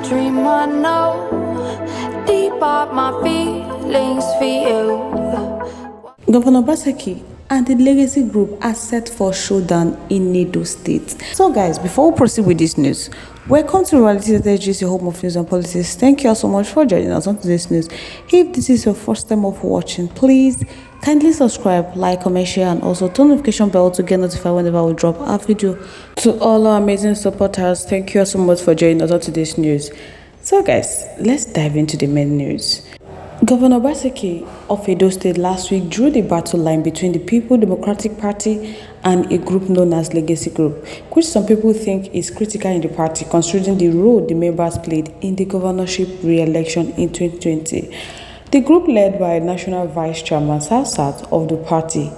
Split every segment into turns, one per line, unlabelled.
dream I know, deep up my feelings for you.
Governor Obaseki and the Legacy Group are set for showdown in Edo State. So guys, before we proceed with this news, welcome to Reality Strategies, your home of news and politics. Thank you all so much for joining us on today's news. If this is your first time of watching, please kindly subscribe, like, comment, share, and also turn notification bell to get notified whenever we drop our video. To all our amazing supporters, thank you all so much for joining us on today's news. So guys, let's dive into the main news. Governor Obaseki of Edo State last week drew the battle line between the People Democratic Party and a group known as Legacy Group, which some people think is critical in the party considering the role the members played in the governorship re-election in 2020. The group, led by National Vice Chairman South of the party,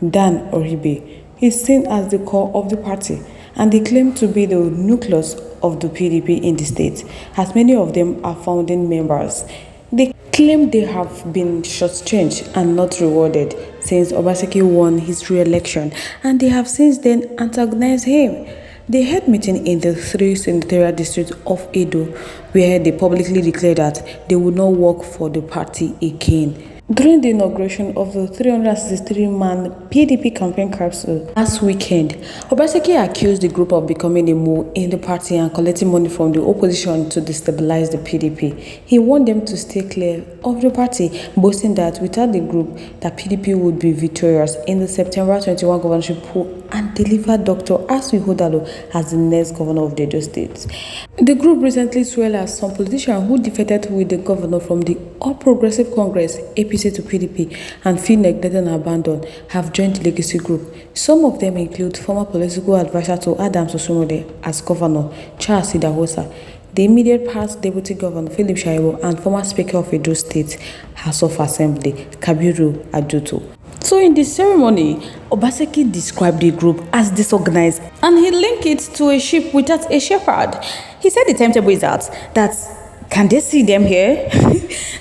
Dan Oribe, is seen as the core of the party, and they claim to be the nucleus of the PDP in the state, as many of them are founding members. They claim they have been shortchanged and not rewarded since Obaseki won his re-election, and they have since then antagonized him. They held meeting in the 3 senatorial districts of Edo, where they publicly declared that they would not work for the party again. During the inauguration of the 363-man PDP campaign capsule last weekend, Obaseki accused the group of becoming a mole in the party and collecting money from the opposition to destabilize the PDP. He warned them to stay clear of the party, boasting that without the group, the PDP would be victorious in the September 21 governorship poll and deliver Dr. Aswi Hodalo as the next governor of the Edo State. The group recently swelled as some politicians who defected with the governor from the All Progressive Congress, APC, to PDP and feel neglected and abandoned have joined the Legacy Group. Some of them include former political advisor to Adams Osumode as governor, Charles Idahosa, the immediate past deputy governor Philip Shaiwo, and former speaker of Edo State House of Assembly Kabiru Aduto. So in the ceremony, Obaseki described the group as disorganized and he linked it to a sheep without a shepherd. He said the timetable is out, that can they see them here?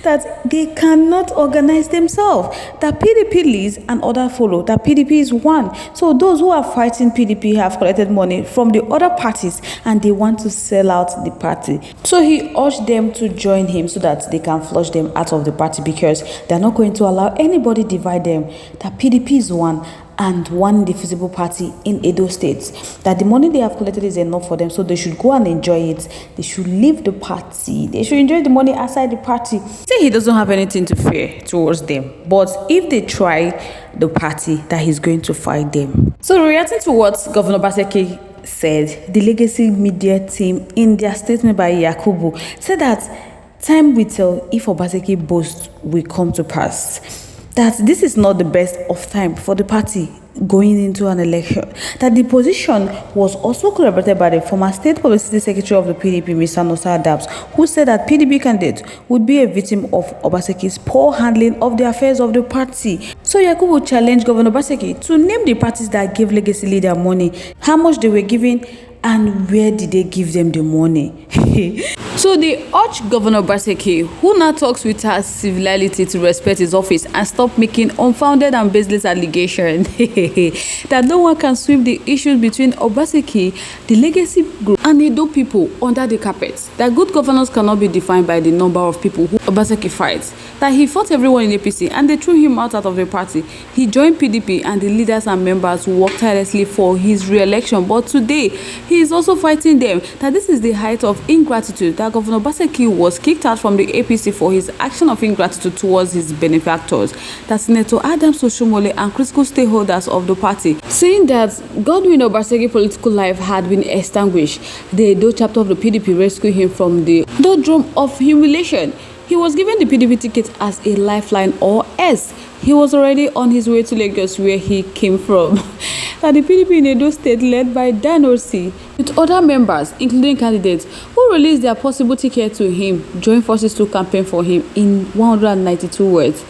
That they cannot organize themselves. That PDP leads and others follow. That PDP is one. So those who are fighting PDP have collected money from the other parties and they want to sell out the party. So he urged them to join him so that they can flush them out of the party because they are not going to allow anybody divide them. That PDP is one and one indivisible party in Edo State. That the money they have collected is enough for them, so they should go and enjoy it. They should leave the party. They should enjoy the money outside the party. Say he doesn't have anything to fear towards them, but if they try the party, that he's going to fight them. So reacting to what Governor Obaseki said, the Legacy media team in their statement by Yakubu said that time will tell if Obaseki boast will come to pass. That this is not the best of time for the party going into an election. That the position was also corroborated by the former state publicity secretary of the PDP, Mr. Nosa Adams, who said that PDP candidate would be a victim of Obaseki's poor handling of the affairs of the party. So Yakubu challenged Governor Obaseki to name the parties that gave Legacy leader money, how much they were giving, and where did they give them the money. So they urge Governor Obaseki, who now talks with her civility, to respect his office and stop making unfounded and baseless allegations that no one can sweep the issues between Obaseki, the Legacy Group, and Edo people under the carpet. That good governance cannot be defined by the number of people who Obaseki fights. That he fought everyone in APC and they threw him out of the party. He joined PDP and the leaders and members worked tirelessly for his re-election, but today he is also fighting them. That this is the height of ingratitude. That Governor Obaseki was kicked out from the APC for his action of ingratitude towards his benefactors. That Senator Adams Osumole and critical stakeholders of the party, saying that Godwin Obaseki's political life had been extinguished. The Edo chapter of the PDP rescued him from the doldrum of humiliation. He was given the PDP ticket as a lifeline, or else he was already on his way to Lagos, where he came from. That the PDP in Edo State, led by Dan Orsi, with other members, including candidates who released their possible ticket to him, joined forces to campaign for him in 192 words.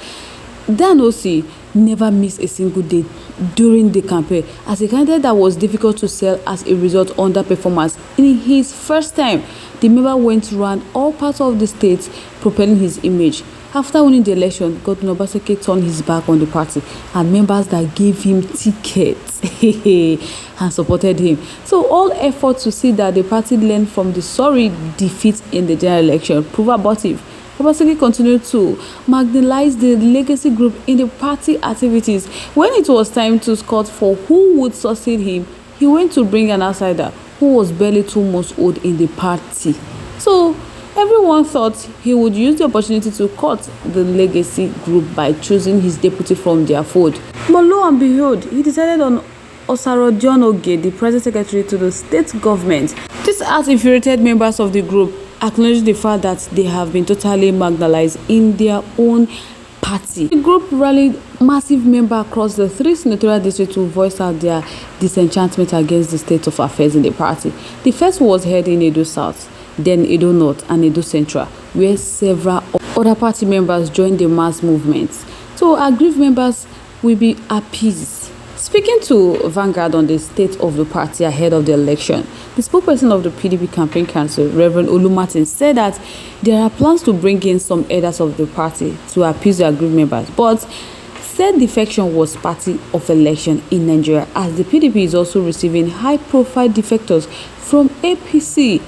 Dan Orsi never missed a single day during the campaign as a candidate that was difficult to sell as a result of underperformance. In his first time, the member went around all parts of the state propelling his image. After winning the election, Governor Obaseki turned his back on the party and members that gave him tickets and supported him. So all efforts to see that the party learned from the sorry defeat in the general election proved abortive. Obaseki continued to marginalize the legacy group in the party activities. When it was time to scout for who would succeed him, he went to bring an outsider who was barely 2 months old in the party. So everyone thought he would use the opportunity to cut the legacy group by choosing his deputy from their fold. But lo and behold, he decided on Osaro John Oge, the present secretary to the state government. This has infuriated members of the group, acknowledge the fact that they have been totally marginalized in their own party. The group rallied massive members across the 3 senatorial districts to voice out their disenchantment against the state of affairs in the party. The first was held in Edo South, then Edo North and Edo Central, where several other party members joined the mass movement. So aggrieved members will be appeased. Speaking to Vanguard on the state of the party ahead of the election, the spokesperson of the PDP campaign council, Reverend Olumartin, said that there are plans to bring in some elders of the party to appease the aggrieved members, but said defection was party of election in Nigeria, as the PDP is also receiving high-profile defectors from APC.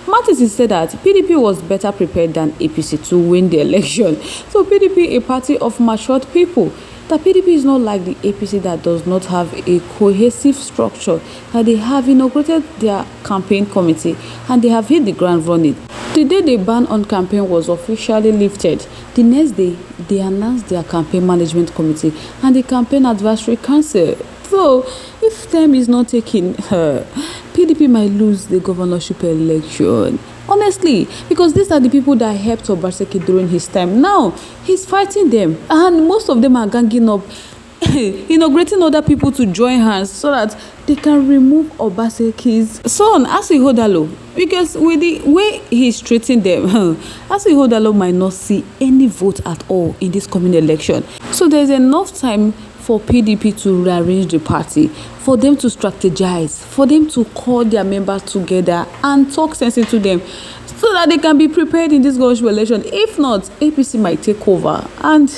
Martins said that PDP was better prepared than APC to win the election. So PDP, a party of matured people. The PDP is not like the APC that does not have a cohesive structure, that they have inaugurated their campaign committee and they have hit the ground running. The day the ban on campaign was officially lifted, the next day they announced their campaign management committee and the campaign advisory council. So if time is not taken, PDP might lose the governorship election. Honestly, because these are the people that helped Obaseki during his time. Now, he's fighting them. And most of them are ganging up, inaugurating other people to join hands so that they can remove Obaseki's son, Asi Hodalo. Because with the way he's treating them, Asi Hodalo might not see any vote at all in this coming election. So there's enough time for PDP to rearrange the party, for them to strategize, for them to call their members together and talk sense into them so that they can be prepared in this governorship election. If not, APC might take over. And,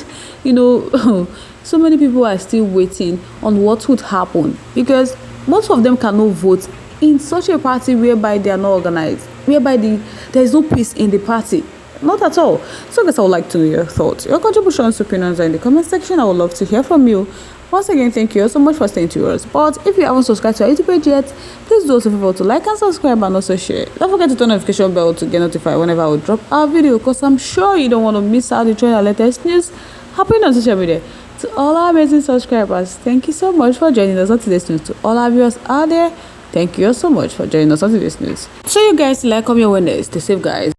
so many people are still waiting on what would happen because most of them cannot vote in such a party whereby they are not organized, whereby there is no peace in the party. Not at all. So guys, I would like to know your thoughts. Your contributions, opinions are in the comment section. I would love to hear from you. Once again, thank you so much for staying to us. But if you haven't subscribed to our YouTube page yet, please do also favor to like and subscribe and also share. Don't forget to turn the notification bell to get notified whenever we drop our video, because I'm sure you don't want to miss out the trailer latest news happening on social media. To all our amazing subscribers, thank you so much for joining us on today's news. To all our viewers out there, thank you so much for joining us on today's news. So you guys like, comment, when stay safe, guys.